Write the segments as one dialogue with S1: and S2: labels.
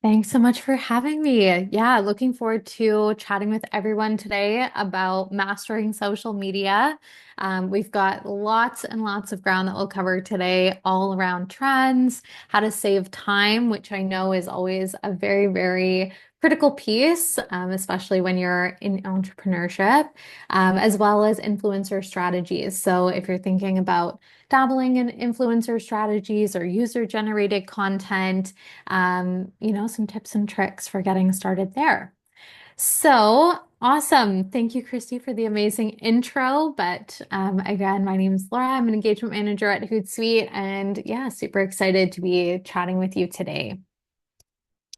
S1: Thanks so much for having me. Yeah, looking forward to chatting with everyone today about mastering social media. We've got lots and lots of ground that we'll cover today, all around trends, how to save time, which I know is always a very, very critical piece, especially when you're in entrepreneurship, as well as influencer strategies. So if you're thinking about dabbling in influencer strategies or user-generated content, some tips and tricks for getting started there. So awesome. Thank you, Christy, for the amazing intro. But again, my name is Laura. I'm an engagement manager at Hootsuite, and yeah, super excited to be chatting with you today.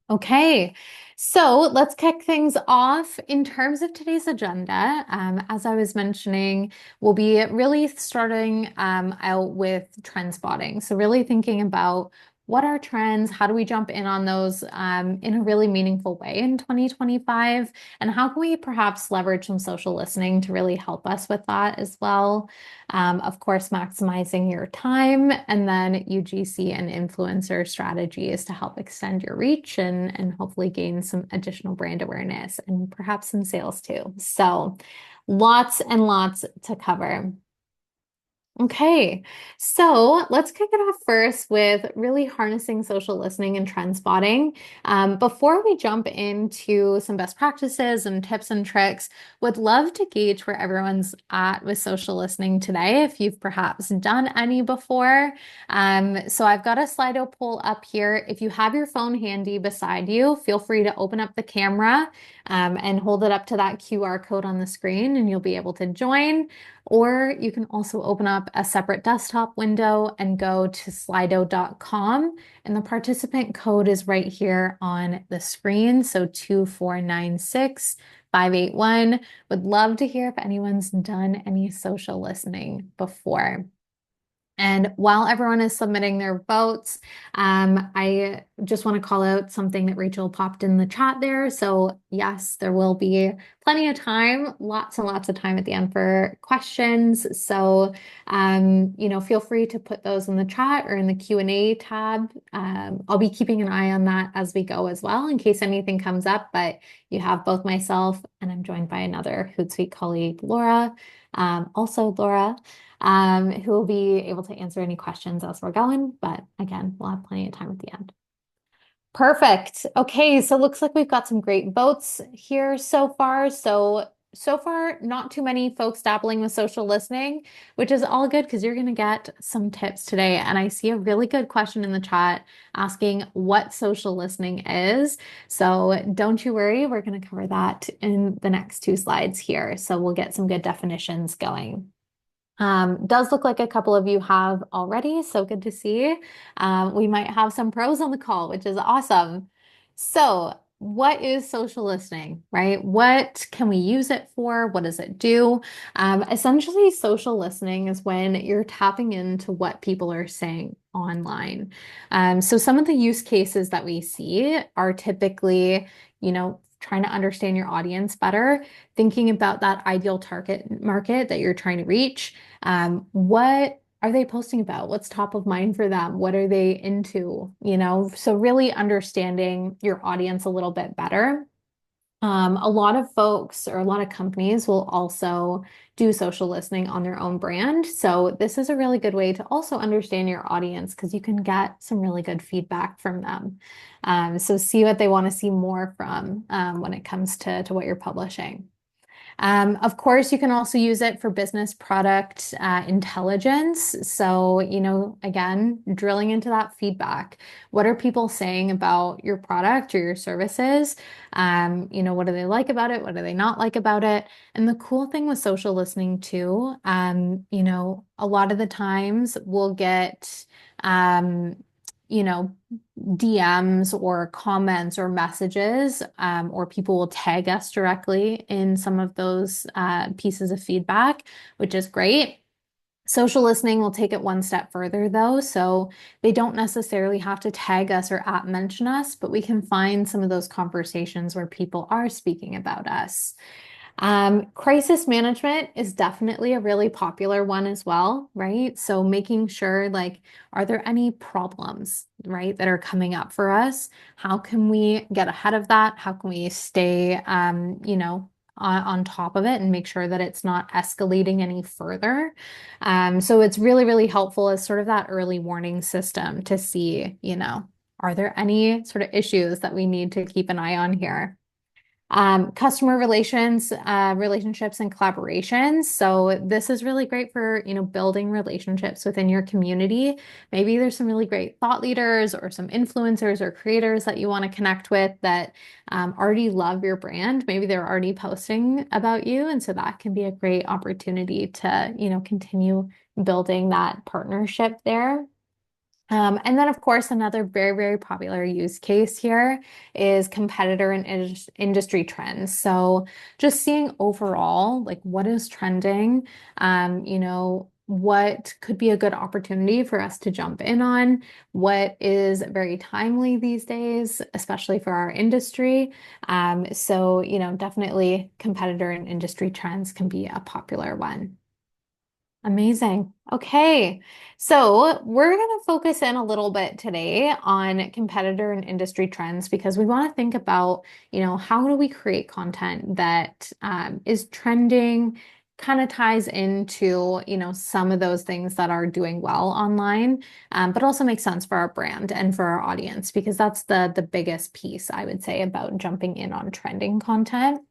S1: Okay, so let's kick things off. In terms of today's agenda, as I was mentioning, we'll be really starting out with trend spotting. So really thinking about what are trends, how do we jump in on those in a really meaningful way in 2025, and how can we perhaps leverage some social listening to really help us with that as well. Of course, maximizing your time, and then UGC and influencer strategies to help extend your reach and hopefully gain some additional brand awareness and perhaps some sales too. So lots and lots to cover. Okay, so let's kick it off first with really harnessing social listening and trend spotting. Before we jump into some best practices and tips and tricks, would love to gauge where everyone's at with social listening today, if you've perhaps done any before. So I've got a Slido poll up here. If you have your phone handy beside you, feel free to open up the camera and hold it up to that QR code on the screen, and you'll be able to join. Or you can also open up a separate desktop window and go to slido.com. And the participant code is right here on the screen. So 2496581. Would love to hear if anyone's done any social listening before. And while everyone is submitting their votes, I just want to call out something that Rachel popped in the chat there. So yes, there will be plenty of time, lots and lots of time at the end for questions. So, feel free to put those in the chat or in the Q&A tab. I'll be keeping an eye on that as we go as well, in case anything comes up, but you have both myself and I'm joined by another Hootsuite colleague, Laura. Also Laura, who will be able to answer any questions as we're going. But again, we'll have plenty of time at the end. Perfect. Okay, so looks like we've got some great votes here so far. So far, not too many folks dabbling with social listening, which is all good because you're going to get some tips today. And I see a really good question in the chat asking what social listening is. So don't you worry, we're going to cover that in the next two slides here. So we'll get some good definitions going. Does look like a couple of you have already, so good to see. We might have some pros on the call, which is awesome. So, what is social listening, right? What can we use it for? What does it do? Essentially, social listening is when you're tapping into what people are saying online. So, some of the use cases that we see are typically, trying to understand your audience better, thinking about that ideal target market that you're trying to reach. What are they posting about? What's top of mind for them? What are they into? So really understanding your audience a little bit better. A lot of folks or a lot of companies will also do social listening on their own brand. So this is a really good way to also understand your audience because you can get some really good feedback from them. So see what they want to see more from when it comes to what you're publishing. Of course, you can also use it for business product intelligence. So, again, drilling into that feedback. What are people saying about your product or your services? What do they like about it? What do they not like about it? And the cool thing with social listening too, a lot of the times we'll get, you know, DMs or comments or messages, or people will tag us directly in some of those pieces of feedback, which is great. Social listening will take it one step further though. So they don't necessarily have to tag us or at mention us, but we can find some of those conversations where people are speaking about us. Crisis management is definitely a really popular one as well, right? So making sure like, are there any problems, right, that are coming up for us? How can we get ahead of that? How can we stay, on top of it and make sure that it's not escalating any further? So it's really, really helpful as sort of that early warning system to see, are there any sort of issues that we need to keep an eye on here? Customer relations, relationships and collaborations. So this is really great for, building relationships within your community. Maybe there's some really great thought leaders or some influencers or creators that you want to connect with that already love your brand. Maybe they're already posting about you. And so that can be a great opportunity to, continue building that partnership there. And then, of course, another very, very popular use case here is competitor and industry trends. So just seeing overall, like what is trending, what could be a good opportunity for us to jump in on, what is very timely these days, especially for our industry. So, definitely competitor and industry trends can be a popular one. Amazing. Okay. So we're going to focus in a little bit today on competitor and industry trends because we want to think about, how do we create content that is trending, kind of ties into, some of those things that are doing well online, but also makes sense for our brand and for our audience because that's the biggest piece I would say about jumping in on trending content.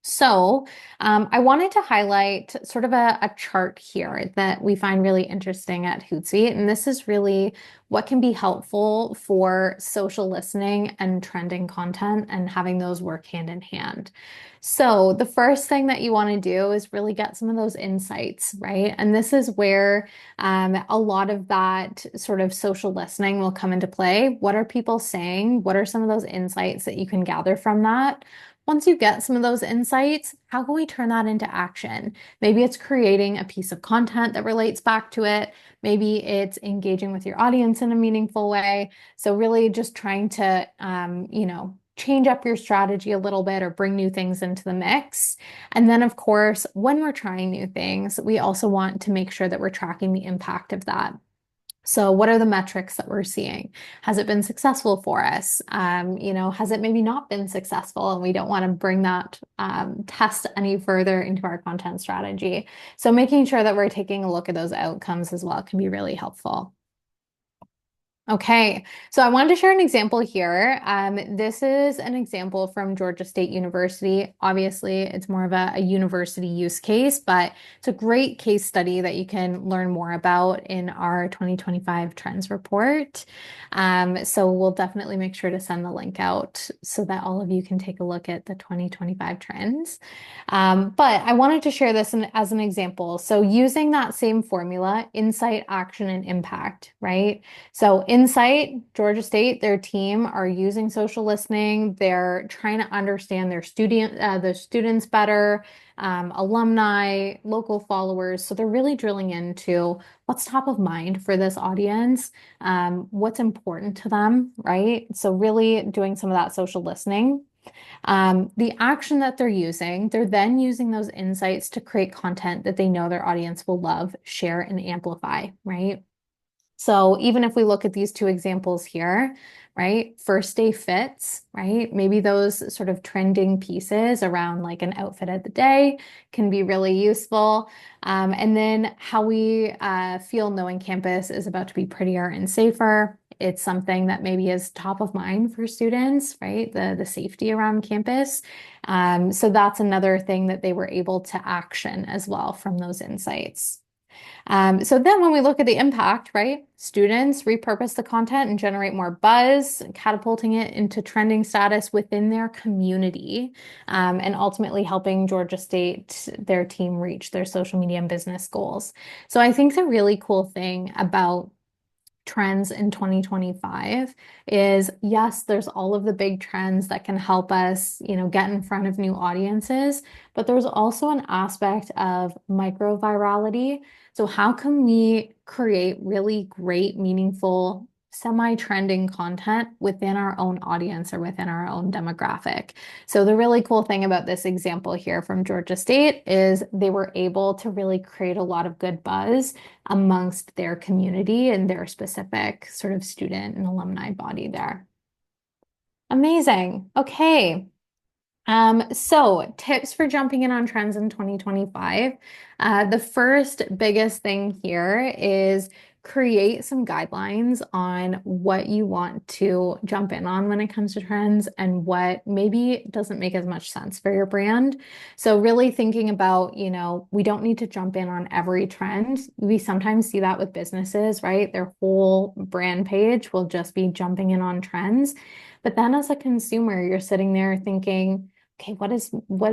S1: So, I wanted to highlight sort of a chart here that we find really interesting at Hootsuite. And this is really what can be helpful for social listening and trending content and having those work hand in hand. So, the first thing that you want to do is really get some of those insights, right? And this is where a lot of that sort of social listening will come into play. What are people saying? What are some of those insights that you can gather from that? Once you get some of those insights, how can we turn that into action? Maybe it's creating a piece of content that relates back to it. Maybe it's engaging with your audience in a meaningful way. So really just trying to, change up your strategy a little bit or bring new things into the mix. And then, of course, when we're trying new things, we also want to make sure that we're tracking the impact of that. So what are the metrics that we're seeing? Has it been successful for us? Has it maybe not been successful and we don't want to bring that test any further into our content strategy. So making sure that we're taking a look at those outcomes as well can be really helpful. Okay, so I wanted to share an example here. This is an example from Georgia State University. Obviously, it's more of a university use case, but it's a great case study that you can learn more about in our 2025 trends report. So we'll definitely make sure to send the link out so that all of you can take a look at the 2025 trends. But I wanted to share this as an example. So using that same formula, insight, action, and impact, right? So Insight, Georgia State, their team are using social listening. They're trying to understand the students better, alumni, local followers. So they're really drilling into what's top of mind for this audience, what's important to them, right? So really doing some of that social listening. The action that they're then using those insights to create content that they know their audience will love, share, and amplify, right? So even if we look at these two examples here, right? First day fits, right? Maybe those sort of trending pieces around like an outfit of the day can be really useful. And then how we feel knowing campus is about to be prettier and safer. It's something that maybe is top of mind for students, right? The safety around campus. So that's another thing that they were able to action as well from those insights. So then when we look at the impact, right? Students repurpose the content and generate more buzz, catapulting it into trending status within their community, and ultimately helping Georgia State, their team, reach their social media and business goals. So I think the really cool thing about trends in 2025 is yes, there's all of the big trends that can help us, get in front of new audiences, but there's also an aspect of micro virality. So how can we create really great, meaningful semi-trending content within our own audience or within our own demographic. So the really cool thing about this example here from Georgia State is they were able to really create a lot of good buzz amongst their community and their specific sort of student and alumni body there. Amazing. Okay. So tips for jumping in on trends in 2025. The first biggest thing here is create some guidelines on what you want to jump in on when it comes to trends and what maybe doesn't make as much sense for your brand. So really thinking about, we don't need to jump in on every trend. We sometimes see that with businesses, right? Their whole brand page will just be jumping in on trends. But then as a consumer, you're sitting there thinking, okay, what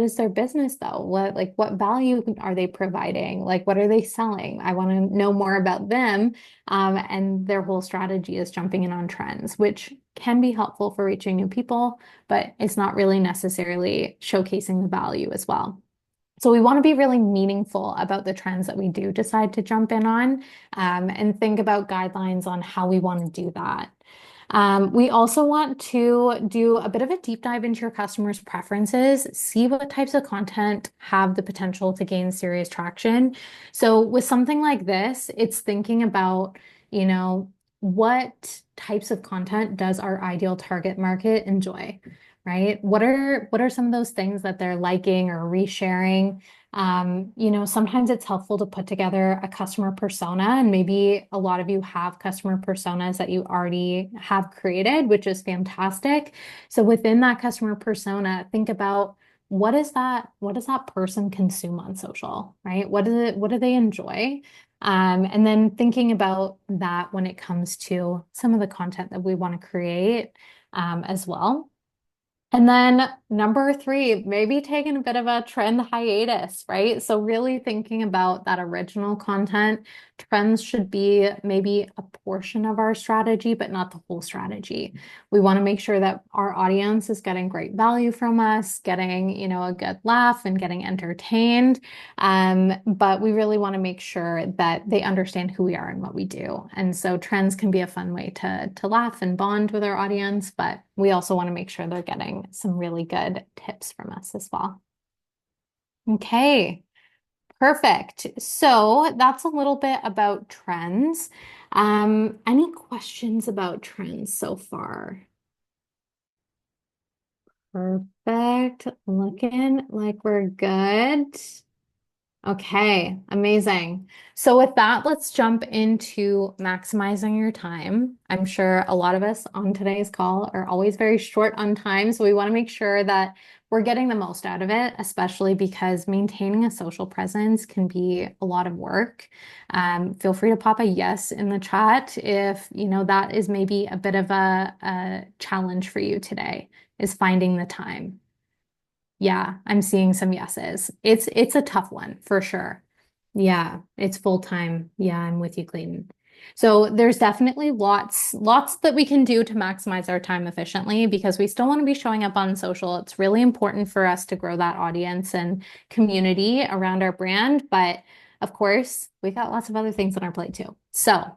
S1: is their business though? What value are they providing? Like what are they selling? I want to know more about them. And their whole strategy is jumping in on trends, which can be helpful for reaching new people, but it's not really necessarily showcasing the value as well. So we want to be really meaningful about the trends that we do decide to jump in on, and think about guidelines on how we want to do that. We also want to do a bit of a deep dive into your customers' preferences, see what types of content have the potential to gain serious traction. So with something like this, it's thinking about, what types of content does our ideal target market enjoy, right? What are some of those things that they're liking or resharing? Sometimes it's helpful to put together a customer persona, and maybe a lot of you have customer personas that you already have created, which is fantastic. So within that customer persona, think about what does that person consume on social, right? What do they enjoy? And then thinking about that when it comes to some of the content that we want to create, as well. And then number three, maybe taking a bit of a trend hiatus, right? So really thinking about that original content. Trends should be maybe a portion of our strategy, but not the whole strategy. We want to make sure that our audience is getting great value from us, getting, a good laugh and getting entertained. But we really want to make sure that they understand who we are and what we do. And so trends can be a fun way to laugh and bond with our audience, but we also want to make sure they're getting some really good tips from us as well. Okay, perfect. So that's a little bit about trends. Any questions about trends so far? Perfect. Looking like we're good. Okay, amazing. So with that, let's jump into maximizing your time. I'm sure a lot of us on today's call are always very short on time, so we want to make sure that we're getting the most out of it, especially because maintaining a social presence can be a lot of work. Feel free to pop a yes in the chat if that is maybe a bit of a challenge for you today, is finding the time. Yeah, I'm seeing some yeses. It's a tough one for sure. Yeah, it's full time. Yeah, I'm with you, Clayton. So there's definitely lots that we can do to maximize our time efficiently because we still want to be showing up on social. It's really important for us to grow that audience and community around our brand. But of course, we got lots of other things on our plate too. So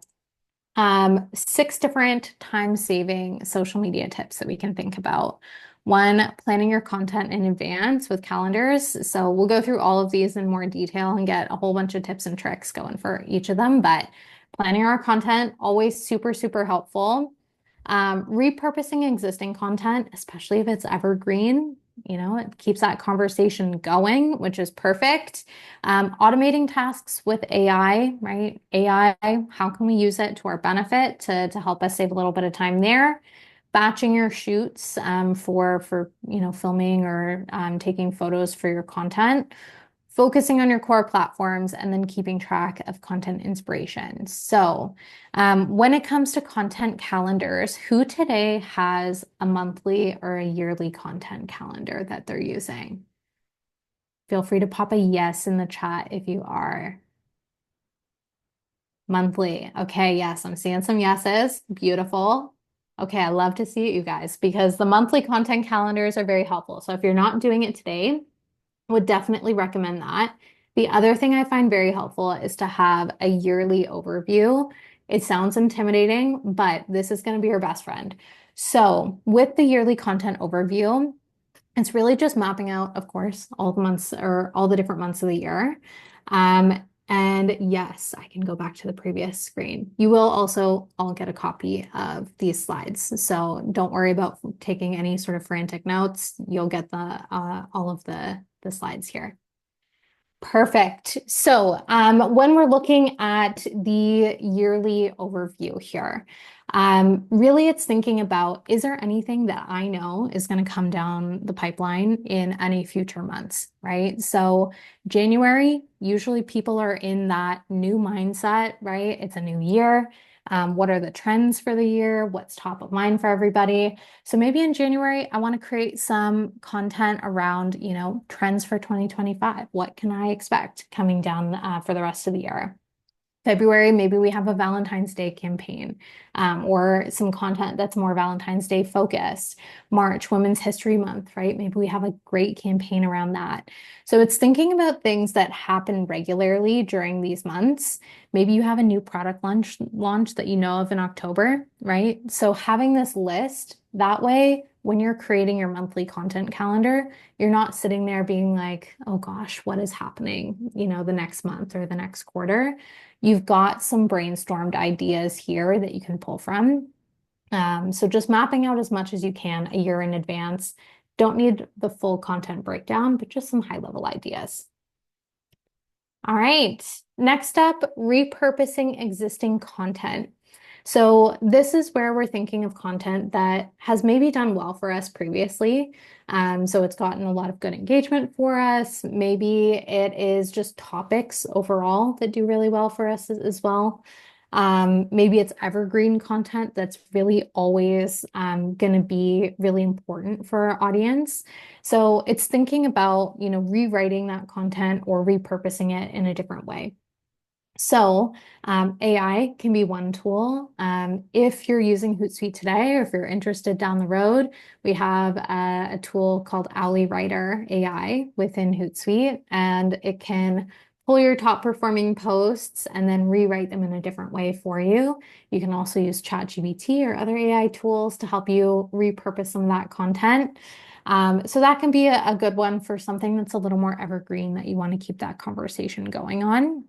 S1: 6 different time-saving social media tips that we can think about. One, planning your content in advance with calendars. So we'll go through all of these in more detail and get a whole bunch of tips and tricks going for each of them. But planning our content, always super, super helpful. Repurposing existing content, especially if it's evergreen, it keeps that conversation going, which is perfect. Automating tasks with AI, right? AI, how can we use it to our benefit to help us save a little bit of time there? Batching your shoots for filming or taking photos for your content, focusing on your core platforms, and then keeping track of content inspiration. So, when it comes to content calendars, who today has a monthly or a yearly content calendar that they're using? Feel free to pop a yes in the chat if you are. Monthly. Okay, yes, I'm seeing some yeses. Beautiful. Okay, I love to see it, you guys, because the monthly content calendars are very helpful. So if you're not doing it today, would definitely recommend that. The other thing I find very helpful is to have a yearly overview. It sounds intimidating, but this is going to be your best friend. So, with the yearly content overview, it's really just mapping out, of course, all the months or all the different months of the year. And yes, I can go back to the previous screen. You will also all get a copy of these slides. So don't worry about taking any sort of frantic notes. You'll get all of the slides here. Perfect. So when we're looking at the yearly overview here, really it's thinking about, is there anything that I know is going to come down the pipeline in any future months, right? So January, usually people are in that new mindset, right? It's a new year. What are the trends for the year? What's top of mind for everybody? So maybe in January, I want to create some content around, trends for 2025. What can I expect coming down for the rest of the year? February, maybe we have a Valentine's Day campaign or some content that's more Valentine's Day focused. March, Women's History Month, right? Maybe we have a great campaign around that. So it's thinking about things that happen regularly during these months. Maybe you have a new product launch that you know of in October, right? So having this list that way, when you're creating your monthly content calendar, you're not sitting there being like, oh gosh, what is happening, the next month or the next quarter. You've got some brainstormed ideas here that you can pull from. So just mapping out as much as you can a year in advance. Don't need the full content breakdown, but just some high-level ideas. All right, next up, repurposing existing content. So this is where we're thinking of content that has maybe done well for us previously. So it's gotten a lot of good engagement for us. Maybe it is just topics overall that do really well for us as well. Maybe it's evergreen content that's really always going to be really important for our audience. So it's thinking about, rewriting that content or repurposing it in a different way. So AI can be one tool. If you're using Hootsuite today, or if you're interested down the road, we have a tool called Owly Writer AI within Hootsuite, and it can pull your top performing posts and then rewrite them in a different way for you. You can also use ChatGPT or other AI tools to help you repurpose some of that content. So that can be a good one for something that's a little more evergreen that you want to keep that conversation going on.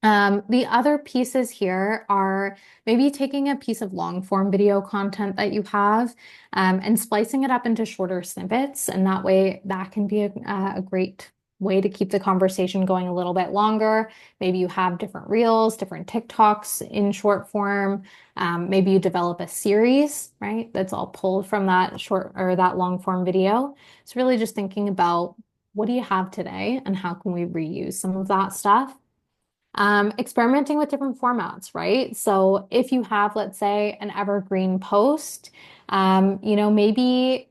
S1: The other pieces here are maybe taking a piece of long form video content that you have and splicing it up into shorter snippets. And that way, that can be a great way to keep the conversation going a little bit longer. Maybe you have different reels, different TikToks in short form. Maybe you develop a series, right? That's all pulled from that short or that long form video. It's really just thinking about what do you have today and how can we reuse some of that stuff? Experimenting with different formats, right? So if you have, let's say, an evergreen post, maybe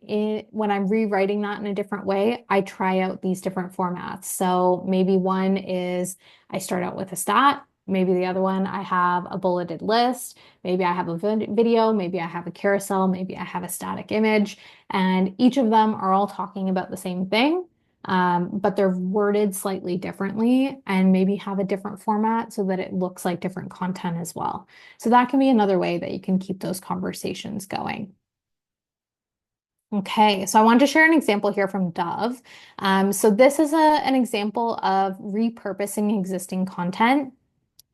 S1: when I'm rewriting that in a different way, I try out these different formats. So maybe one is I start out with a stat. Maybe the other one, I have a bulleted list. Maybe I have a video. Maybe I have a carousel. Maybe I have a static image. And each of them are all talking about the same thing. But they're worded slightly differently and maybe have a different format so that it looks like different content as well. So that can be another way that you can keep those conversations going. Okay, so I wanted to share an example here from Dove. So this is an example of repurposing existing content.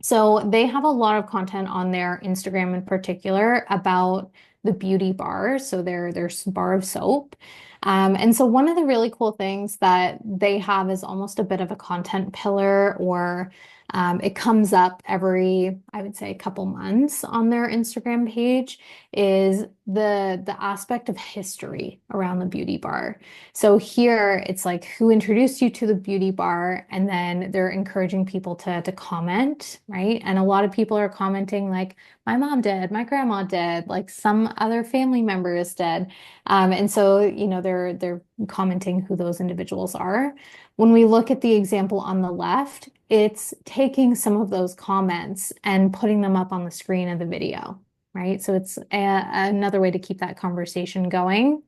S1: So they have a lot of content on their Instagram in particular about the beauty bar, so their bar of soap. And so one of the really cool things that they have is almost a bit of a content pillar, or it comes up every, I would say, a couple months on their Instagram page, is the aspect of history around the beauty bar. So here it's like who introduced you to the beauty bar, and then they're encouraging people to comment, right? And a lot of people are commenting like, my mom did, my grandma did, like some other family members did. And so, they're commenting who those individuals are. When we look at the example on the left, it's taking some of those comments and putting them up on the screen of the video, right? So it's another way to keep that conversation going.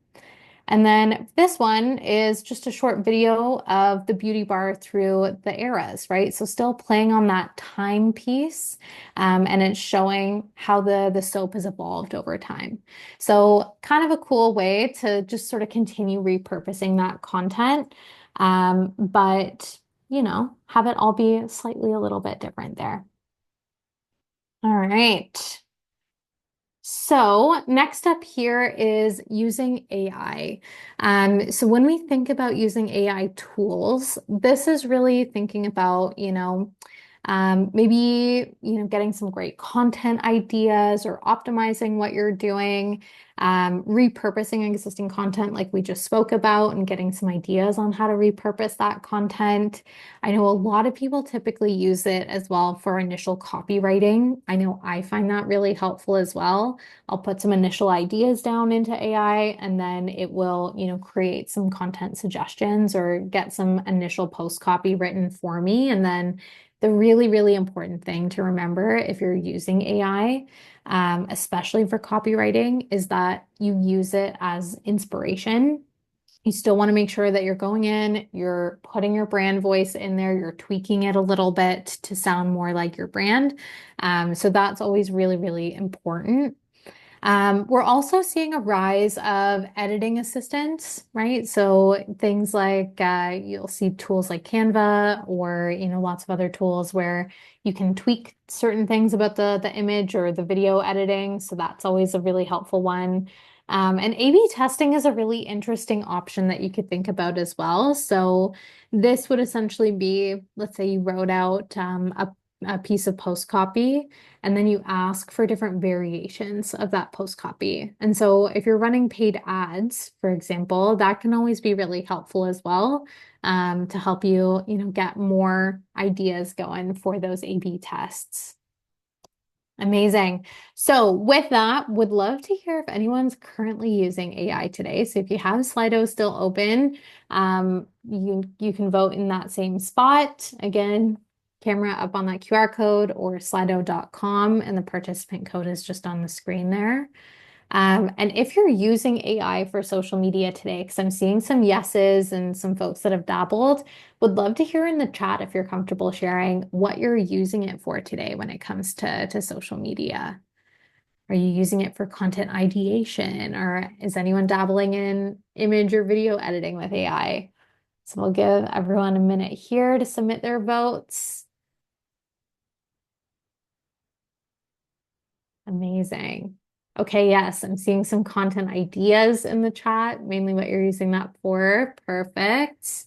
S1: And then this one is just a short video of the beauty bar through the eras, right? So still playing on that timepiece, and it's showing how the soap has evolved over time. So kind of a cool way to just sort of continue repurposing that content, but have it all be slightly a little bit different there. All right. So next up here is using AI. So when we think about using AI tools, this is really thinking about, maybe, getting some great content ideas or optimizing what you're doing, repurposing existing content like we just spoke about and getting some ideas on how to repurpose that content. I know a lot of people typically use it as well for initial copywriting. I know I find that really helpful as well. I'll put some initial ideas down into AI and then it will, create some content suggestions or get some initial post copy written for me. And then the really, really important thing to remember if you're using AI, especially for copywriting, is that you use it as inspiration. You still want to make sure that you're going in, you're putting your brand voice in there, you're tweaking it a little bit to sound more like your brand. So that's always really, really important. We're also seeing a rise of editing assistants, right? So things like you'll see tools like Canva or lots of other tools where you can tweak certain things about the image or the video editing. So that's always a really helpful one. And A/B testing is a really interesting option that you could think about as well. So this would essentially be, let's say you wrote out a piece of post copy and then you ask for different variations of that post copy. And so if you're running paid ads, for example, that can always be really helpful as well, to help you, get more ideas going for those A/B tests. Amazing. So with that, would love to hear if anyone's currently using AI today. So if you have Slido still open, you can vote in that same spot. Again, camera up on that QR code or slido.com, and the participant code is just on the screen there. And if you're using AI for social media today, because I'm seeing some yeses and some folks that have dabbled, would love to hear in the chat if you're comfortable sharing what you're using it for today when it comes to social media. Are you using it for content ideation, or is anyone dabbling in image or video editing with AI? So we'll give everyone a minute here to submit their votes. Amazing. Okay, yes, I'm seeing some content ideas in the chat, mainly what you're using that for. Perfect.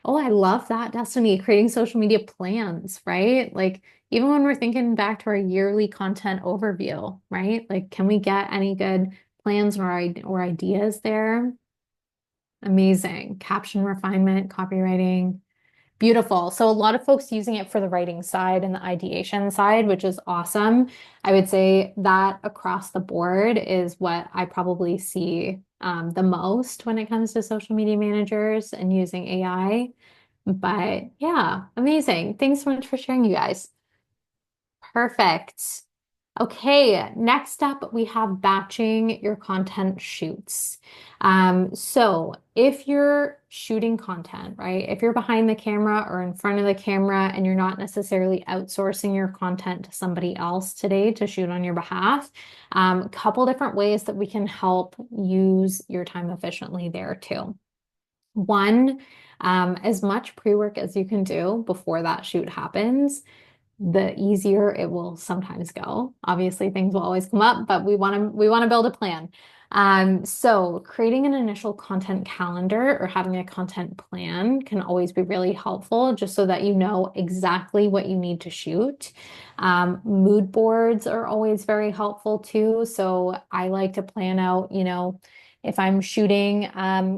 S1: Oh, I love that, Destiny, creating social media plans, right? Like, even when we're thinking back to our yearly content overview, right? Like, can we get any good plans or ideas there? Amazing. Caption refinement, copywriting. Beautiful. So a lot of folks using it for the writing side and the ideation side, which is awesome. I would say that across the board is what I probably see the most when it comes to social media managers and using AI. But yeah, amazing. Thanks so much for sharing, you guys. Perfect. Okay, next up, we have batching your content shoots. So if you're shooting content, right, if you're behind the camera or in front of the camera and you're not necessarily outsourcing your content to somebody else today to shoot on your behalf, a couple different ways that we can help use your time efficiently there too. One, as much pre-work as you can do before that shoot happens, the easier it will sometimes go. Obviously, things will always come up, but we want to build a plan. So creating an initial content calendar or having a content plan can always be really helpful, just so that you know exactly what you need to shoot. Mood boards are always very helpful too. So I like to plan out, if I'm shooting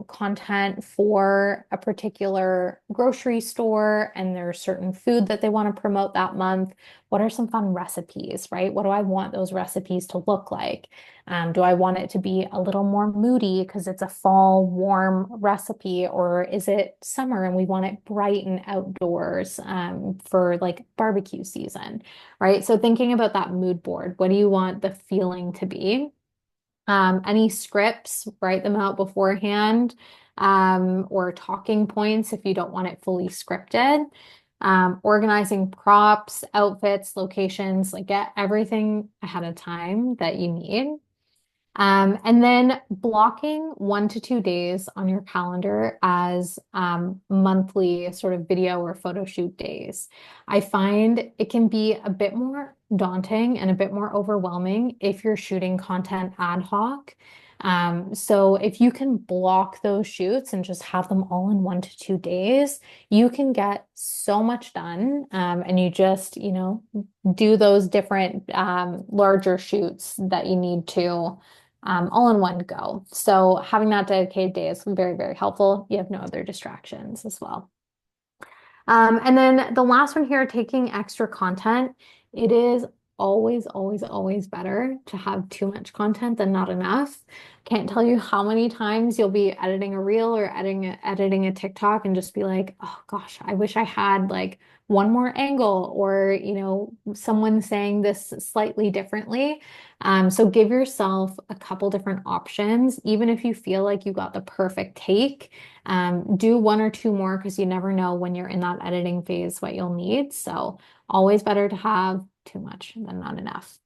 S1: content for a particular grocery store and there's certain food that they want to promote that month, what are some fun recipes, right? What do I want those recipes to look like? Do I want it to be a little more moody because it's a fall warm recipe, or is it summer and we want it bright and outdoors for like barbecue season, right? So thinking about that mood board, what do you want the feeling to be? Any scripts, write them out beforehand, or talking points if you don't want it fully scripted. Organizing props, outfits, locations, like get everything ahead of time that you need. And then blocking 1 to 2 days on your calendar as monthly sort of video or photo shoot days. I find it can be a bit more daunting and a bit more overwhelming if you're shooting content ad hoc. So if you can block those shoots and just have them all in 1 to 2 days, you can get so much done. And you just, do those different larger shoots that you need to all in one go. So having that dedicated day is very, very helpful. You have no other distractions as well. And then the last one here, taking extra content. It is always, always, always better to have too much content than not enough. Can't tell you how many times you'll be editing a reel or editing a TikTok and just be like, oh gosh, I wish I had like one more angle or, someone saying this slightly differently. So give yourself a couple different options, even if you feel like you got the perfect take. Do one or two more because you never know when you're in that editing phase what you'll need. So always better to have too much than not enough.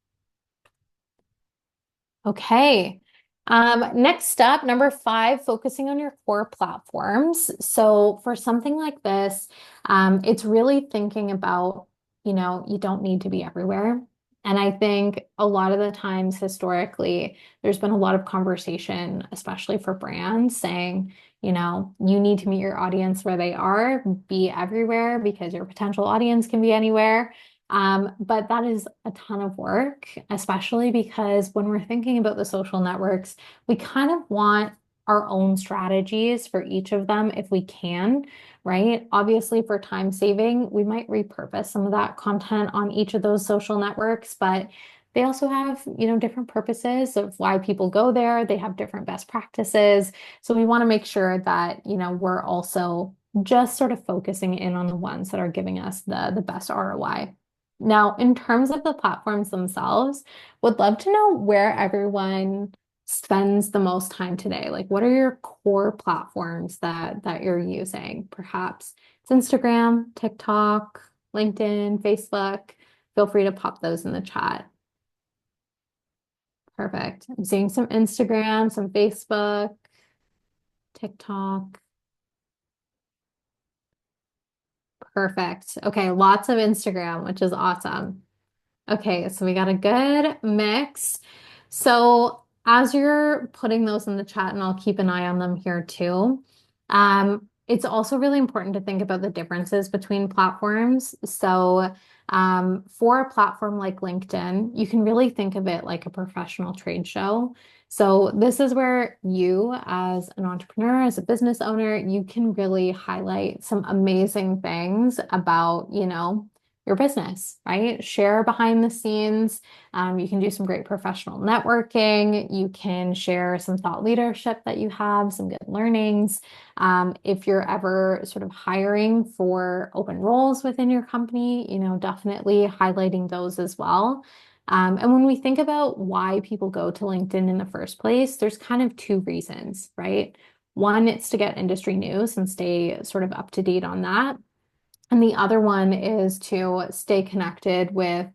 S1: Okay. Next up, number 5, focusing on your core platforms. So for something like this, it's really thinking about, you don't need to be everywhere. And I think a lot of the times historically, there's been a lot of conversation, especially for brands, saying, you need to meet your audience where they are, be everywhere because your potential audience can be anywhere. But that is a ton of work, especially because when we're thinking about the social networks, we kind of want our own strategies for each of them if we can, right? Obviously, for time saving, we might repurpose some of that content on each of those social networks, but they also have, different purposes of why people go there. They have different best practices. So we want to make sure that, we're also just sort of focusing in on the ones that are giving us the best ROI. Now, in terms of the platforms themselves, would love to know where everyone spends the most time today. Like, what are your core platforms that you're using? Perhaps it's Instagram, TikTok, LinkedIn, Facebook. Feel free to pop those in the chat. Perfect. I'm seeing some Instagram, some Facebook, TikTok. Perfect. Okay, lots of Instagram, which is awesome. Okay, so we got a good mix. So as you're putting those in the chat, and I'll keep an eye on them here too, it's also really important to think about the differences between platforms. So for a platform like LinkedIn, you can really think of it like a professional trade show. So this is where you, as an entrepreneur, as a business owner, you can really highlight some amazing things about, your business, right? Share behind the scenes. You can do some great professional networking. You can share some thought leadership that you have, some good learnings. If you're ever sort of hiring for open roles within your company, definitely highlighting those as well. And when we think about why people go to LinkedIn in the first place, there's kind of two reasons, right? One, it's to get industry news and stay sort of up to date on that. And the other one is to stay connected with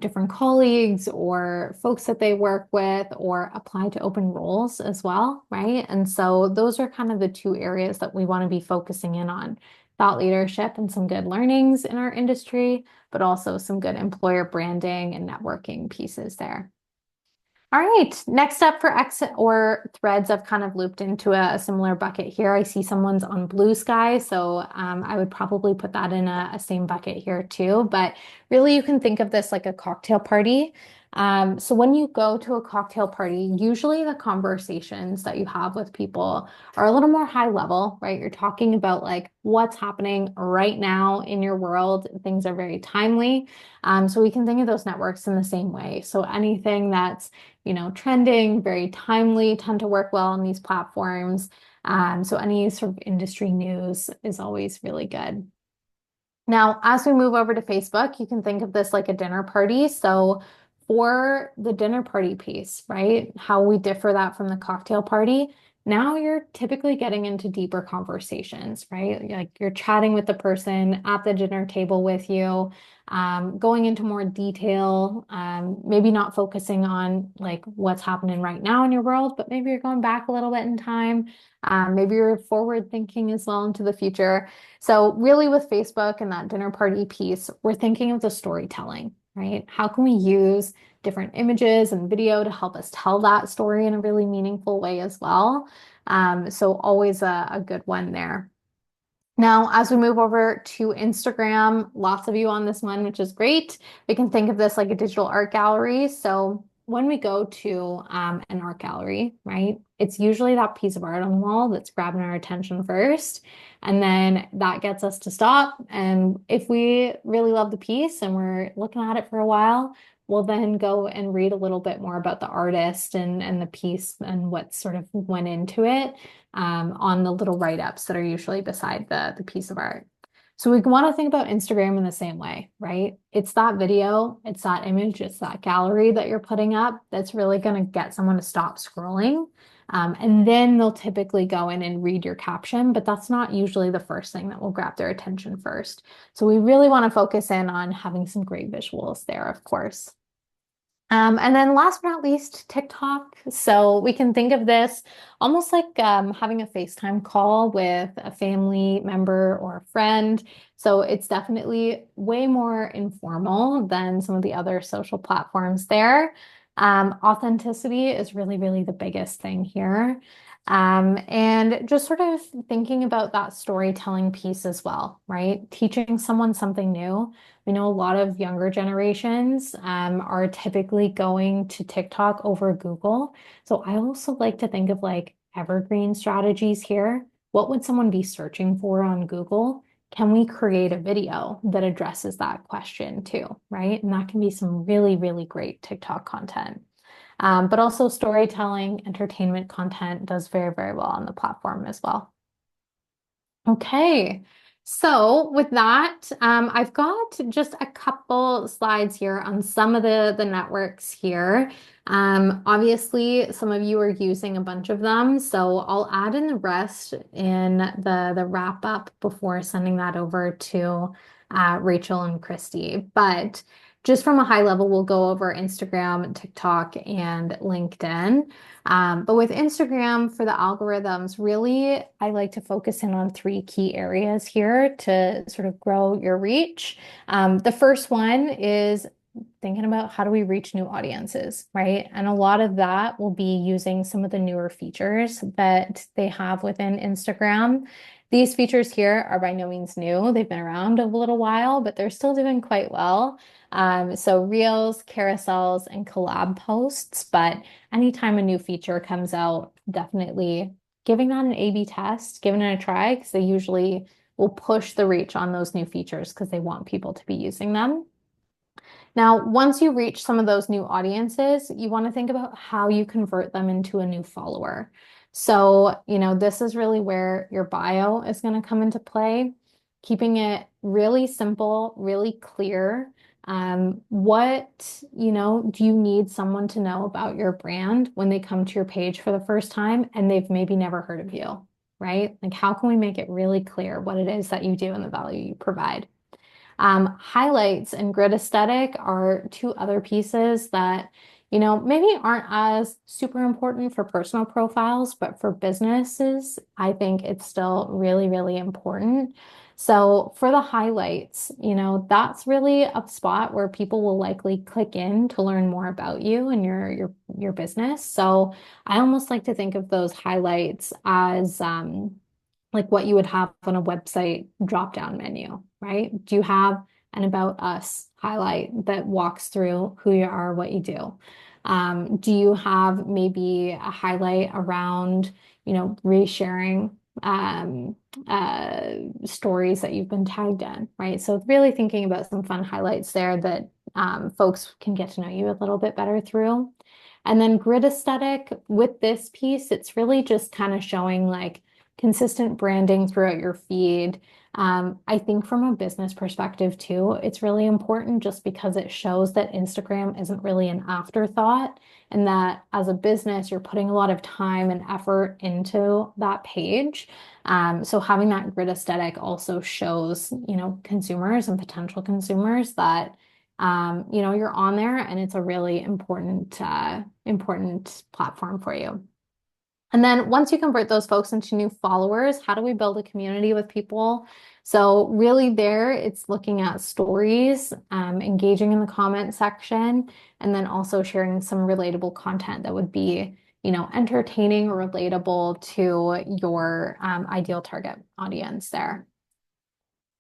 S1: different colleagues or folks that they work with or apply to open roles as well, right? And so those are kind of the two areas that we want to be focusing in on. Thought leadership and some good learnings in our industry, but also some good employer branding and networking pieces there. All right, next up for exit or threads, I've kind of looped into a similar bucket here. I see someone's on Blue Sky, so I would probably put that in a same bucket here too. But really, you can think of this like a cocktail party. So when you go to a cocktail party, usually the conversations that you have with people are a little more high level, right? You're talking about like what's happening right now in your world. Things are very timely. So we can think of those networks in the same way. So anything that's trending, very timely, tend to work well on these platforms. So any sort of industry news is always really good. Now, as we move over to Facebook, you can think of this like a dinner party. So for the dinner party piece, right? How we differ that from the cocktail party. Now you're typically getting into deeper conversations, right? Like you're chatting with the person at the dinner table with you, going into more detail, maybe not focusing on like what's happening right now in your world, but maybe you're going back a little bit in time. Maybe you're forward thinking as well into the future. So really with Facebook and that dinner party piece, we're thinking of the storytelling, right? How can we use different images and video to help us tell that story in a really meaningful way as well? So always a good one there. Now, as we move over to Instagram, lots of you on this one, which is great. We can think of this like a digital art gallery. So when we go to an art gallery, right, it's usually that piece of art on the wall that's grabbing our attention first. And then that gets us to stop. And if we really love the piece and we're looking at it for a while, we'll then go and read a little bit more about the artist and the piece and what sort of went into it on the little write-ups that are usually beside the piece of art. So we want to think about Instagram in the same way, right? It's that video, it's that image, it's that gallery that you're putting up that's really going to get someone to stop scrolling. And then they'll typically go in and read your caption, but that's not usually the first thing that will grab their attention first. So we really want to focus in on having some great visuals there, of course. And then last but not least, TikTok. So we can think of this almost like having a FaceTime call with a family member or a friend. So it's definitely way more informal than some of the other social platforms there. Authenticity is really, really the biggest thing here. And just sort of thinking about that storytelling piece as well, right? Teaching someone something new. We know a lot of younger generations are typically going to TikTok over Google. So I also like to think of like evergreen strategies here. What would someone be searching for on Google? Can we create a video that addresses that question too, right? And that can be some really, really great TikTok content. But also storytelling, entertainment content does very, very well on the platform as well. Okay, so with that, I've got just a couple slides here on some of the networks here. Obviously, some of you are using a bunch of them, so I'll add in the rest in the wrap up before sending that over to Rachel and Christy. But just from a high level, we'll go over Instagram, TikTok, and LinkedIn. But with Instagram, for the algorithms, really, I like to focus in on three key areas here to sort of grow your reach. The first one is thinking about how do we reach new audiences, right? And a lot of that will be using some of the newer features that they have within Instagram. These features here are by no means new. They've been around a little while, but they're still doing quite well. So reels, carousels, and collab posts. But anytime a new feature comes out, definitely giving that an A/B test, giving it a try, because they usually will push the reach on those new features because they want people to be using them. Now, once you reach some of those new audiences, you want to think about how you convert them into a new follower. So, this is really where your bio is going to come into play, keeping it really simple, really clear. What, do you need someone to know about your brand when they come to your page for the first time and they've maybe never heard of you, right? Like, how can we make it really clear what it is that you do and the value you provide? Highlights and grid aesthetic are two other pieces that, maybe aren't as super important for personal profiles, but for businesses, I think it's still really, really important. So for the highlights, that's really a spot where people will likely click in to learn more about you and your business. So I almost like to think of those highlights as like what you would have on a website drop-down menu, right? Do you have an About Us highlight that walks through who you are, what you do? Do you have maybe a highlight around, resharing stories that you've been tagged in, right? So really thinking about some fun highlights there that folks can get to know you a little bit better through. And then grid aesthetic with this piece, it's really just kind of showing like consistent branding throughout your feed, I think from a business perspective too, it's really important just because it shows that Instagram isn't really an afterthought and that as a business, you're putting a lot of time and effort into that page. So having that grid aesthetic also shows, consumers and potential consumers that, you're on there and it's a really important platform for you. And then once you convert those folks into new followers, how do we build a community with people? So really there, it's looking at stories, engaging in the comment section, and then also sharing some relatable content that would be, entertaining or relatable to your ideal target audience there.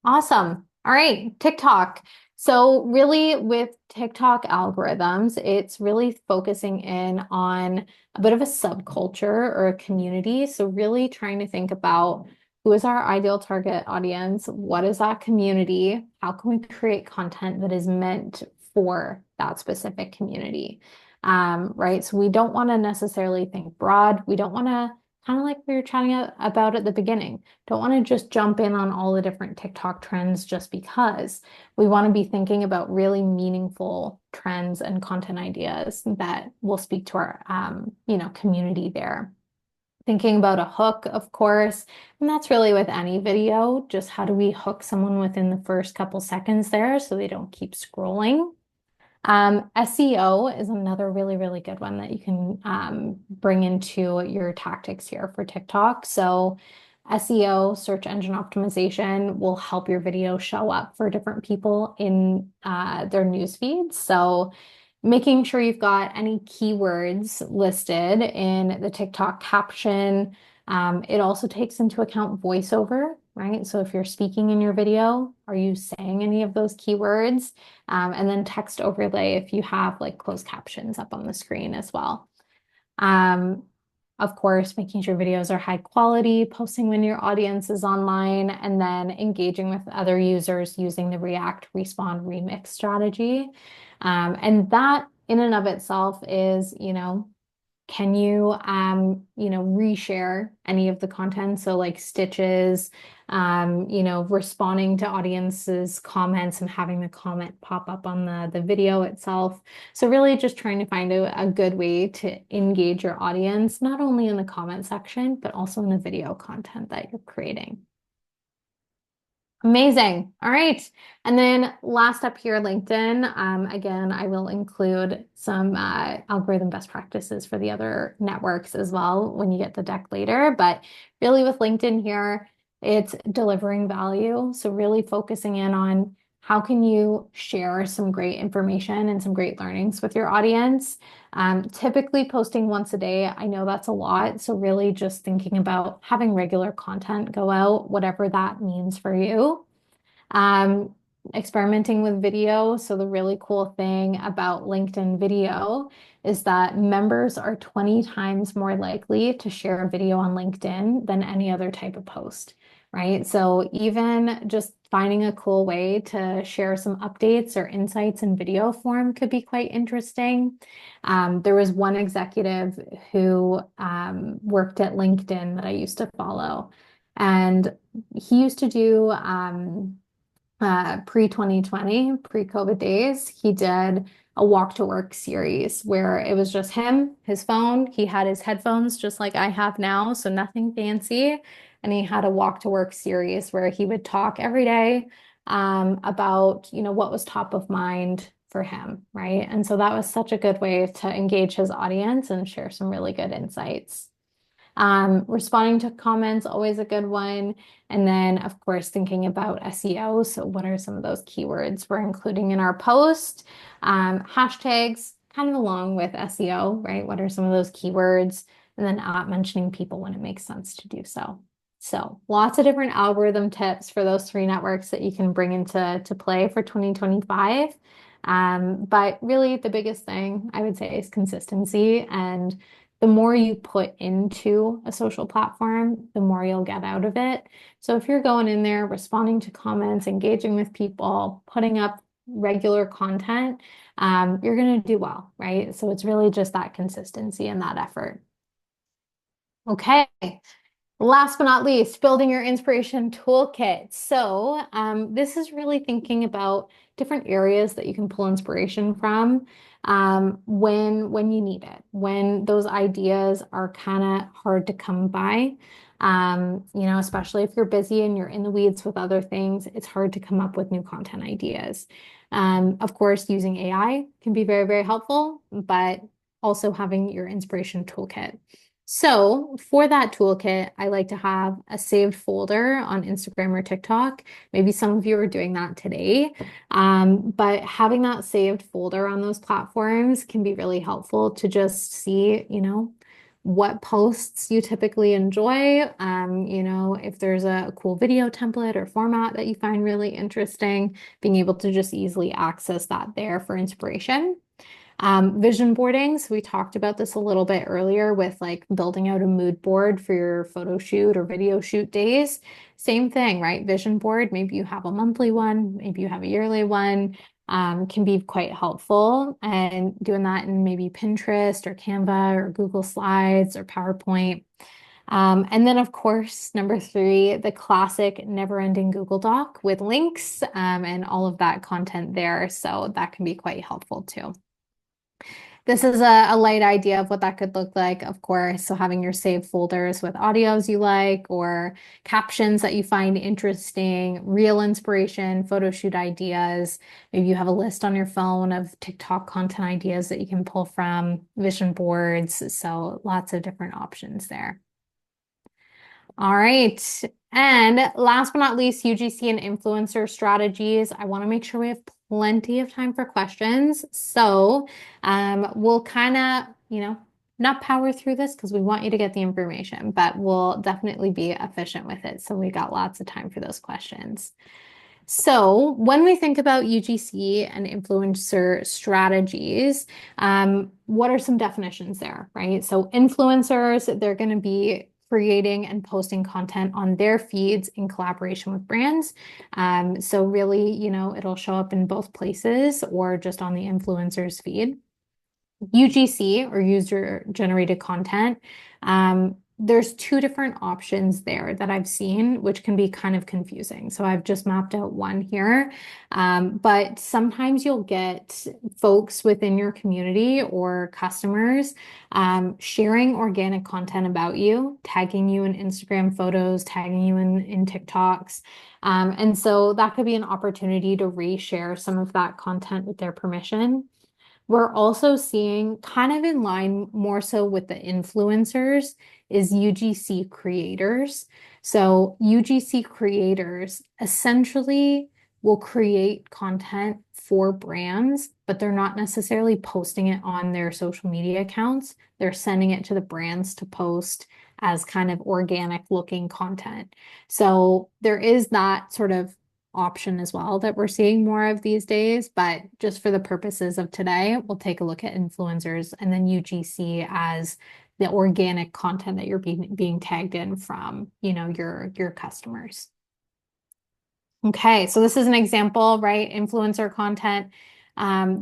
S1: Awesome. All right, TikTok. So really with TikTok algorithms, it's really focusing in on a bit of a subculture or a community. So really trying to think about who is our ideal target audience? What is that community? How can we create content that is meant for that specific community? Right. So we don't want to necessarily think broad. We don't want to kind of like we were chatting about at the beginning. Don't want to just jump in on all the different TikTok trends just because. We want to be thinking about really meaningful trends and content ideas that will speak to our, community there. Thinking about a hook, of course, and that's really with any video, just how do we hook someone within the first couple seconds there so they don't keep scrolling. SEO is another really, really good one that you can bring into your tactics here for TikTok. So SEO, search engine optimization, will help your video show up for different people in their news feeds. So making sure you've got any keywords listed in the TikTok caption. It also takes into account voiceover, right? So if you're speaking in your video, are you saying any of those keywords? And then text overlay if you have like closed captions up on the screen as well. Um, of course, making sure videos are high quality, posting when your audience is online, and then engaging with other users using the React Respawn Remix strategy. And that in and of itself is, can you, reshare any of the content? So like stitches, responding to audiences' comments and having the comment pop up on the video itself. So really just trying to find a good way to engage your audience, not only in the comment section, but also in the video content that you're creating. Amazing. All right. And then last up here, LinkedIn. Again, I will include some algorithm best practices for the other networks as well when you get the deck later. But really with LinkedIn here, it's delivering value. So really focusing in on how can you share some great information and some great learnings with your audience. Typically posting once a day, I know that's a lot. So really just thinking about having regular content go out, whatever that means for you. Um, Experimenting with video. So the really cool thing about LinkedIn video is that members are 20 times more likely to share a video on LinkedIn than any other type of post, right? So even just finding a cool way to share some updates or insights in video form could be quite interesting. There was one executive who worked at LinkedIn that I used to follow, and he used to do pre-2020, pre-COVID days, he did a walk to work series where it was just him, his phone. He had his headphones just like I have now, so nothing fancy. And he had a walk to work series where he would talk every day about, what was top of mind for him, right? And so that was such a good way to engage his audience and share some really good insights. Responding to comments, always a good one. And then, of course, thinking about SEO. So what are some of those keywords we're including in our post? Hashtags, kind of along with SEO, right? What are some of those keywords? And then mentioning people when it makes sense to do so. So lots of different algorithm tips for those three networks that you can bring into play for 2025. But really the biggest thing I would say is consistency, and the more you put into a social platform, the more you'll get out of it. So if you're going in there, responding to comments, engaging with people, putting up regular content, you're going to do well, right? So it's really just that consistency and that effort. Okay. Last but not least, building your inspiration toolkit. So, this is really thinking about different areas that you can pull inspiration from when you need it, when those ideas are kind of hard to come by. Especially if you're busy and you're in the weeds with other things, it's hard to come up with new content ideas. Of course, using AI can be very, very helpful, but also having your inspiration toolkit. So for that toolkit, I like to have a saved folder on Instagram or TikTok. Maybe some of you are doing that today. But having that saved folder on those platforms can be really helpful to just see, what posts you typically enjoy. If there's a cool video template or format that you find really interesting, being able to just easily access that there for inspiration. Vision boarding. So we talked about this a little bit earlier with like building out a mood board for your photo shoot or video shoot days. Same thing, right? Vision board. Maybe you have a monthly one, maybe you have a yearly one. Can be quite helpful. And doing that in maybe Pinterest or Canva or Google Slides or PowerPoint. And then, of course, number three, the classic never-ending Google Doc with links and all of that content there. So that can be quite helpful too. This is a light idea of what that could look like, of course. So having your saved folders with audios you like or captions that you find interesting, real inspiration, photo shoot ideas. Maybe you have a list on your phone of TikTok content ideas that you can pull from, vision boards. So lots of different options there. All right. And last but not least, UGC and influencer strategies. I want to make sure we have plenty of time for questions. So we'll kind of, not power through this because we want you to get the information, but we'll definitely be efficient with it. So we got lots of time for those questions. So when we think about UGC and influencer strategies, what are some definitions there, right? So influencers, they're going to be creating and posting content on their feeds in collaboration with brands. So really, it'll show up in both places or just on the influencer's feed. UGC or user generated content. There's two different options there that I've seen, which can be kind of confusing. So I've just mapped out one here. But sometimes you'll get folks within your community or customers sharing organic content about you, tagging you in Instagram photos, tagging you in TikToks. And so that could be an opportunity to reshare some of that content with their permission. We're also seeing kind of in line more so with the influencers is UGC creators. So UGC creators essentially will create content for brands, but they're not necessarily posting it on their social media accounts. They're sending it to the brands to post as kind of organic looking content. So there is that sort of option as well that we're seeing more of these days. But just for the purposes of today, we'll take a look at influencers and then UGC as the organic content that you're being tagged in from, your customers. Okay, so this is an example, right? Influencer content.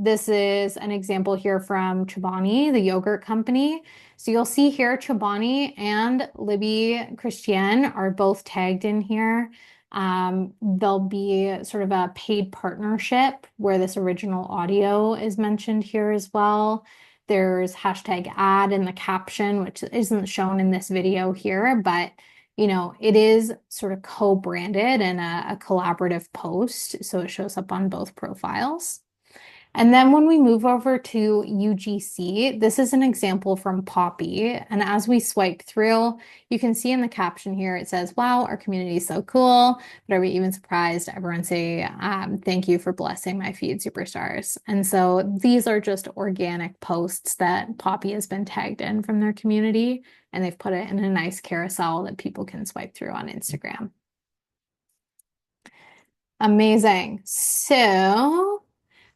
S1: This is an example here from Chobani, the yogurt company. So you'll see here Chobani and Libby Christian are both tagged in here. There'll be sort of a paid partnership where this original audio is mentioned here as well. There's hashtag ad in the caption, which isn't shown in this video here, but it is sort of co-branded and a collaborative post, so it shows up on both profiles. And then when we move over to UGC, this is an example from Poppy. And as we swipe through, you can see in the caption here, it says, wow, our community is so cool. But are we even surprised? Everyone say, thank you for blessing my feed superstars. And so these are just organic posts that Poppy has been tagged in from their community. And they've put it in a nice carousel that people can swipe through on Instagram. Amazing. So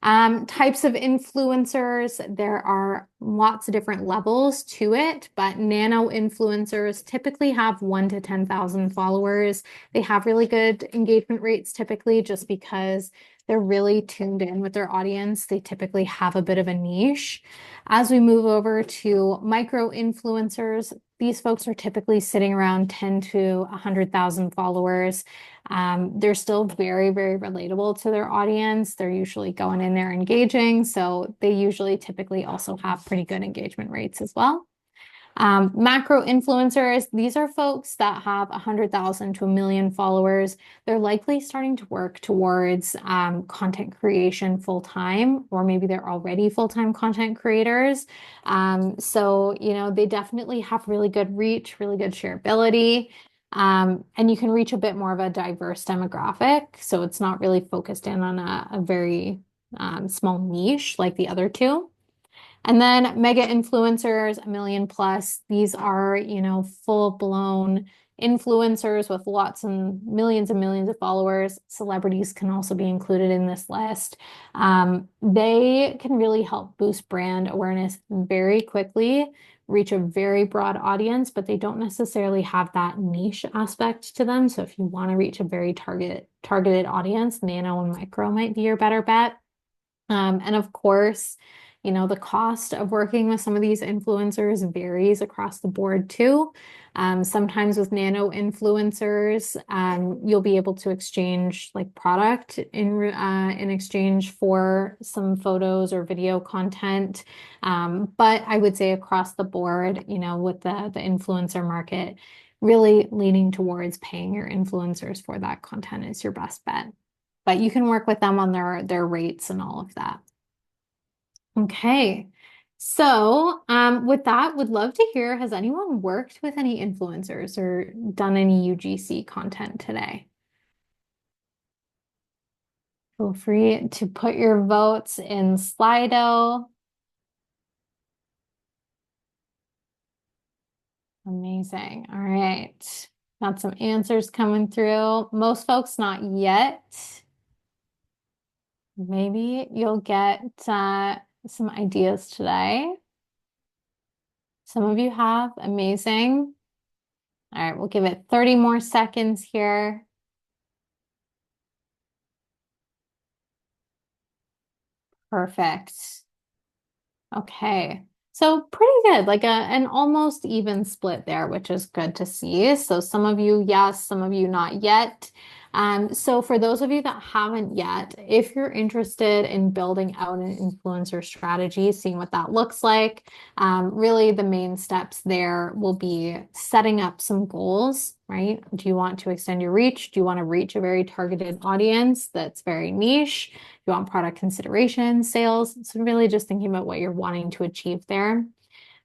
S1: types of influencers, there are lots of different levels to it, but nano influencers typically have 1 to 10,000 followers. They have really good engagement rates typically just because they're really tuned in with their audience. They typically have a bit of a niche. As we move over to micro influencers, these folks are typically sitting around 10 to 100,000 followers. They're still very, very relatable to their audience. They're usually going in there engaging. So they usually typically also have pretty good engagement rates as well. Macro influencers, these are folks that have 100,000 to 1 million followers. They're likely starting to work towards content creation full time, or maybe they're already full-time content creators. So, they definitely have really good reach, really good shareability. And you can reach a bit more of a diverse demographic. So it's not really focused in on a very small niche like the other two. And then mega influencers, 1 million plus. These are, full-blown influencers with lots and millions of followers. Celebrities can also be included in this list. They can really help boost brand awareness very quickly, reach a very broad audience, but they don't necessarily have that niche aspect to them. So if you want to reach a very targeted audience, nano and micro might be your better bet. And of course, the cost of working with some of these influencers varies across the board too. Sometimes with nano influencers, you'll be able to exchange like product in exchange for some photos or video content. But I would say across the board, with the influencer market, really leaning towards paying your influencers for that content is your best bet. But you can work with them on their rates and all of that. Okay. So, with that, would love to hear, has anyone worked with any influencers or done any UGC content today? Feel free to put your votes in Slido. Amazing. All right. Got some answers coming through. Most folks not yet. Maybe you'll get some ideas today. Some of you have. Amazing. All right, we'll give it 30 more seconds here. Perfect. Okay. So pretty good, like an almost even split there, which is good to see. So some of you, yes, some of you not yet. So for those of you that haven't yet, if you're interested in building out an influencer strategy, seeing what that looks like, really the main steps there will be setting up some goals, right? Do you want to extend your reach? Do you want to reach a very targeted audience that's very niche? You want product consideration, sales. So really just thinking about what you're wanting to achieve there.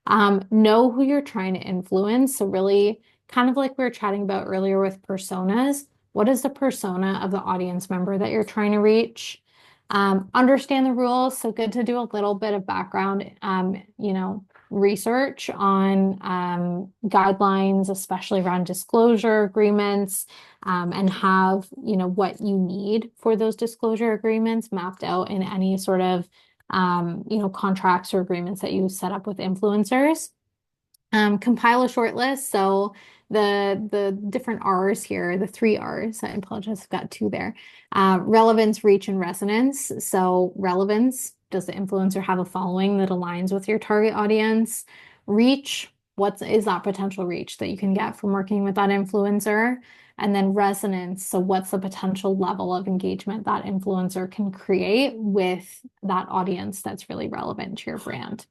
S1: Know who you're trying to influence. So really kind of like we were chatting about earlier with personas, what is the persona of the audience member that you're trying to reach? Understand the rules. So good to do a little bit of background, research on guidelines, especially around disclosure agreements, and have, what you need for those disclosure agreements mapped out in any sort of, contracts or agreements that you set up with influencers. Compile a short list. So the different R's here, the 3 R's, I apologize, I've got 2 there. Relevance, reach, and resonance. So relevance, does the influencer have a following that aligns with your target audience? Reach, what is that potential reach that you can get from working with that influencer? And then resonance, so what's the potential level of engagement that influencer can create with that audience that's really relevant to your brand?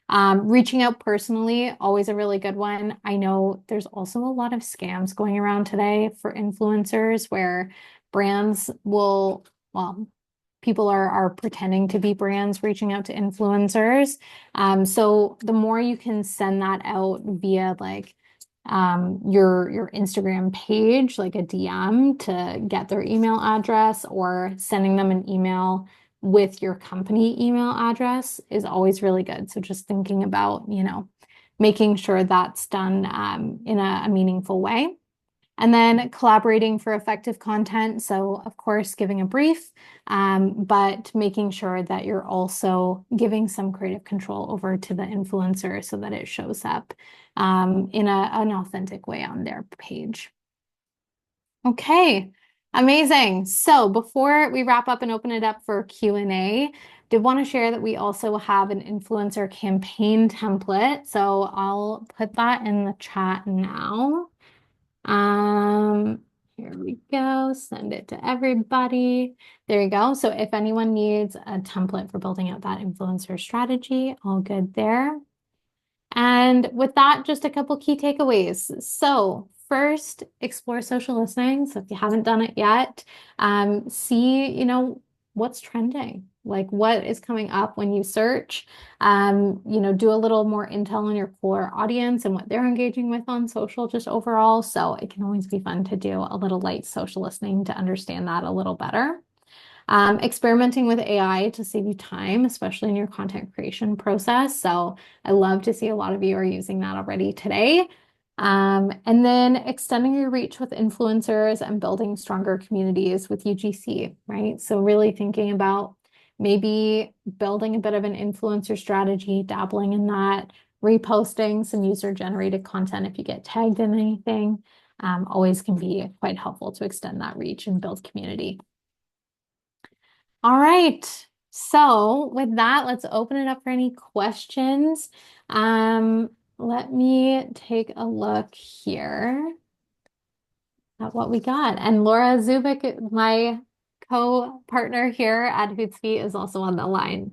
S1: Reaching out personally, always a really good one. I know there's also a lot of scams going around today for influencers where brands will, well, people are pretending to be brands reaching out to influencers. So the more you can send that out via like your Instagram page, like a DM to get their email address, or sending them an email with your company email address is always really good. So just thinking about, making sure that's done in a meaningful way. And then collaborating for effective content. So of course, giving a brief, but making sure that you're also giving some creative control over to the influencer so that it shows up in an authentic way on their page. Okay, amazing. So before we wrap up and open it up for Q&A, Did want to share that we also have an influencer campaign template. So I'll put that in the chat now. Um, Here we go. Send it to everybody. There you go. So if anyone needs a template for building out that influencer strategy, all good there. And with that, just a couple key takeaways. So, first, explore social listening. So, if you haven't done it yet, see, what's trending, like what is coming up when you search. Do a little more intel on your core audience and what they're engaging with on social, just overall. So, it can always be fun to do a little light social listening to understand that a little better. Experimenting with AI to save you time, especially in your content creation process. So I love to see a lot of you are using that already today. And then extending your reach with influencers and building stronger communities with UGC, right? So really thinking about maybe building a bit of an influencer strategy, dabbling in that, reposting some user-generated content if you get tagged in anything, always can be quite helpful to extend that reach and build community. All right. So with that, let's open it up for any questions. Let me take a look here at what we got. And Laura Zubik, my co-partner here at Hootsuite, is also on the line.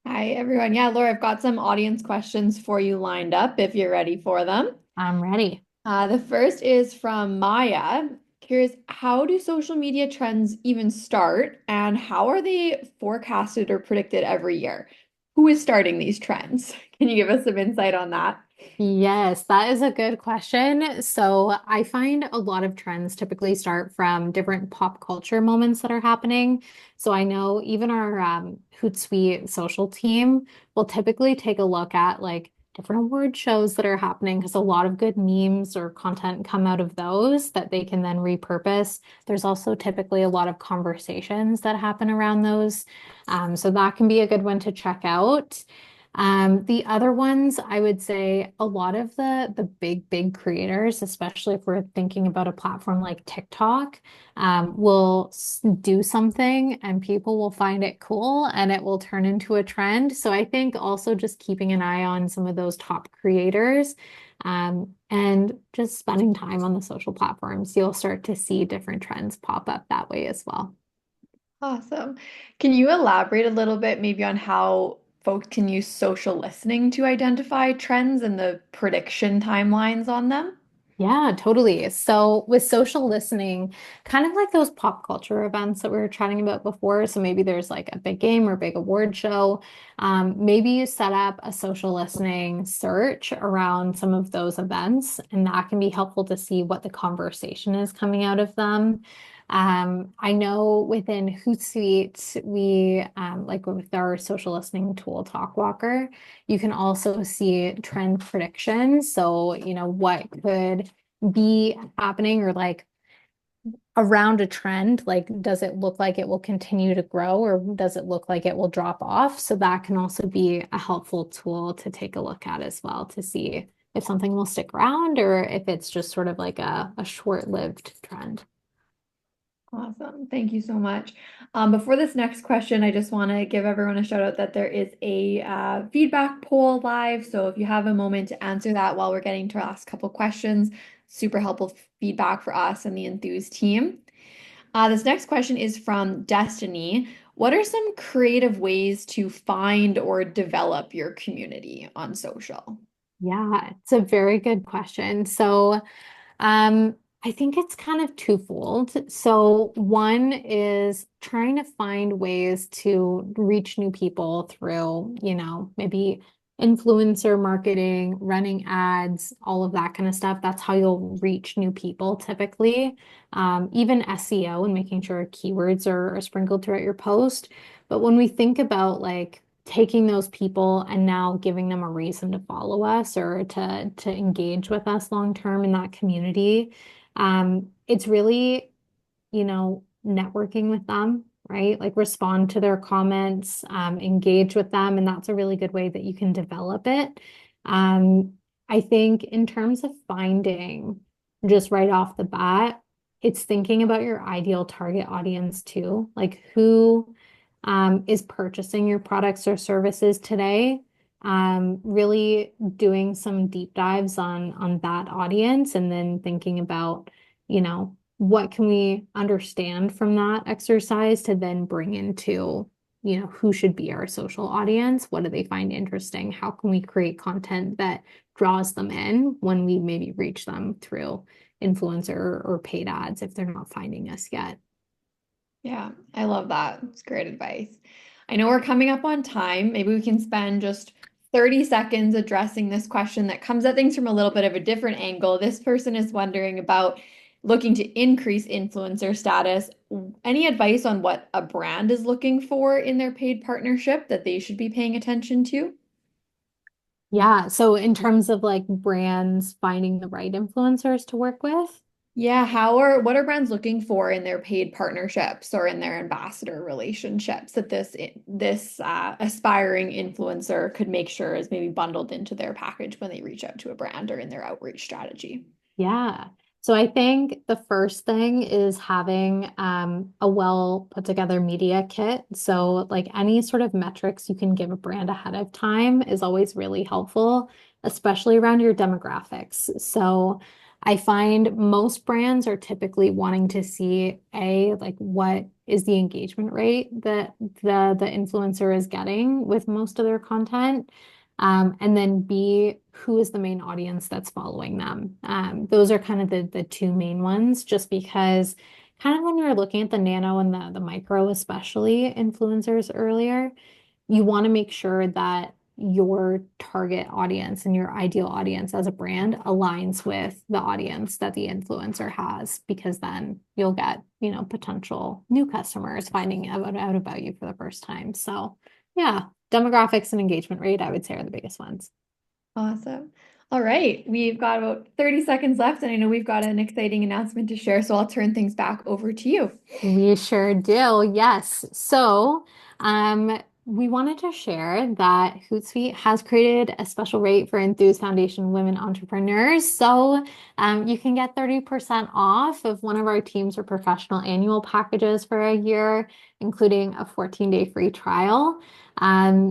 S2: Hi, everyone. Yeah, Laura, I've got some audience questions for you lined up if you're ready for them.
S1: I'm ready.
S2: The first is from Maya. Curious, how do social media trends even start, and how are they forecasted or predicted every year? Who is starting these trends? Can you give us some insight on that?
S1: Yes, that is a good question. So I find a lot of trends typically start from different pop culture moments that are happening. So I know even our Hootsuite social team will typically take a look at like different award shows that are happening because a lot of good memes or content come out of those that they can then repurpose. There's also typically a lot of conversations that happen around those. So that can be a good one to check out. The other ones, I would say a lot of the big creators, especially if we're thinking about a platform like TikTok, will do something and people will find it cool and it will turn into a trend. So I think also just keeping an eye on some of those top creators, and just spending time on the social platforms, you'll start to see different trends pop up that way as well.
S2: Awesome. Can you elaborate a little bit maybe on how folks can use social listening to identify trends and the prediction timelines on them?
S1: Yeah, totally. So with social listening, kind of like those pop culture events that we were chatting about before. So maybe there's like a big game or big award show. Maybe you set up a social listening search around some of those events, and that can be helpful to see what the conversation is coming out of them. I know within Hootsuite, we like with our social listening tool, TalkWalker, you can also see trend predictions. So, what could be happening or like around a trend, like does it look like it will continue to grow or does it look like it will drop off? So that can also be a helpful tool to take a look at as well to see if something will stick around or if it's just sort of like a short-lived trend.
S2: Awesome. Thank you so much. Before this next question, I just want to give everyone a shout out that there is a feedback poll live. So if you have a moment to answer that while we're getting to our last couple questions, super helpful feedback for us and the Enthuse team. This next question is from Destiny. What are some creative ways to find or develop your community on social?
S1: Yeah, it's a very good question. So, Um, I think it's kind of twofold. So one is trying to find ways to reach new people through, maybe influencer marketing, running ads, all of that kind of stuff. That's how you'll reach new people typically. Even SEO and making sure keywords are sprinkled throughout your post. But when we think about like taking those people and now giving them a reason to follow us or to engage with us long term in that community. It's really, networking with them, right? Like respond to their comments, engage with them, and that's a really good way that you can develop it. Um, I think in terms of finding just right off the bat, it's thinking about your ideal target audience too. Like who is purchasing your products or services today. Really doing some deep dives on that audience and then thinking about, what can we understand from that exercise to then bring into, who should be our social audience? What do they find interesting? How can we create content that draws them in when we maybe reach them through influencer or paid ads if they're not finding us yet?
S2: Yeah, I love that. It's great advice. I know we're coming up on time. Maybe we can spend just 30 seconds addressing this question that comes at things from a little bit of a different angle. This person is wondering about looking to increase influencer status. Any advice on what a brand is looking for in their paid partnership that they should be paying attention to?
S1: Yeah. So in terms of like brands finding the right influencers to work with,
S2: Yeah, what are brands looking for in their paid partnerships or in their ambassador relationships that this aspiring influencer could make sure is maybe bundled into their package when they reach out to a brand or in their outreach strategy?
S1: yeah. So I think the first thing is having a well put together media kit. So like any sort of metrics you can give a brand ahead of time is always really helpful, especially around your demographics. So I find most brands are typically wanting to see like what is the engagement rate that the influencer is getting with most of their content. And then B, who is the main audience that's following them? Those are kind of the two main ones, just because kind of when you're looking at the nano and the micro, especially influencers earlier, you want to make sure that your target audience and your ideal audience as a brand aligns with the audience that the influencer has, because then you'll get, potential new customers finding out about you for the first time. So, yeah, demographics and engagement rate, I would say, are the biggest ones.
S2: Awesome. All right, we've got about 30 seconds left, and I know we've got an exciting announcement to share, so I'll turn things back over to you.
S1: We sure do. Yes. So, we wanted to share that Hootsuite has created a special rate for Enthused Foundation women entrepreneurs. So, you can get 30% off of one of our teams or professional annual packages for a year, including a 14-day free trial.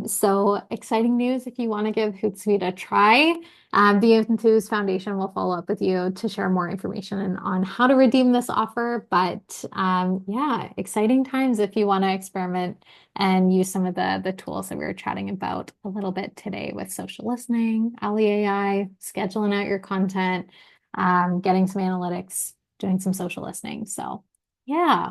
S1: So exciting news if you want to give Hootsuite a try. The Enthused Foundation will follow up with you to share more information on how to redeem this offer. But yeah, exciting times if you want to experiment and use some of the tools that we were chatting about a little bit today with social listening, Ali AI, scheduling out your content, getting some analytics, doing some social listening. So yeah.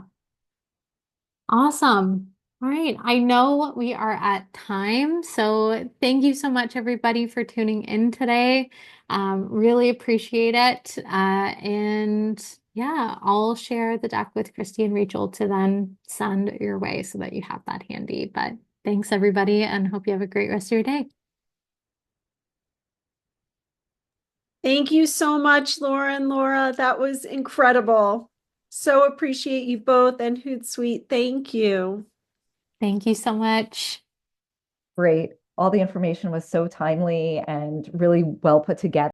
S1: Awesome. All right. I know we are at time. So thank you so much, everybody, for tuning in today. Really appreciate it. And yeah, I'll share the deck with Christy and Rachel to then send your way so that you have that handy. But thanks, everybody, and hope you have a great rest of your day.
S3: Thank you so much, Laura and Laura. That was incredible. So appreciate you both and Hootsuite. Thank you.
S1: Thank you so much.
S4: Great. All the information was so timely and really well put together.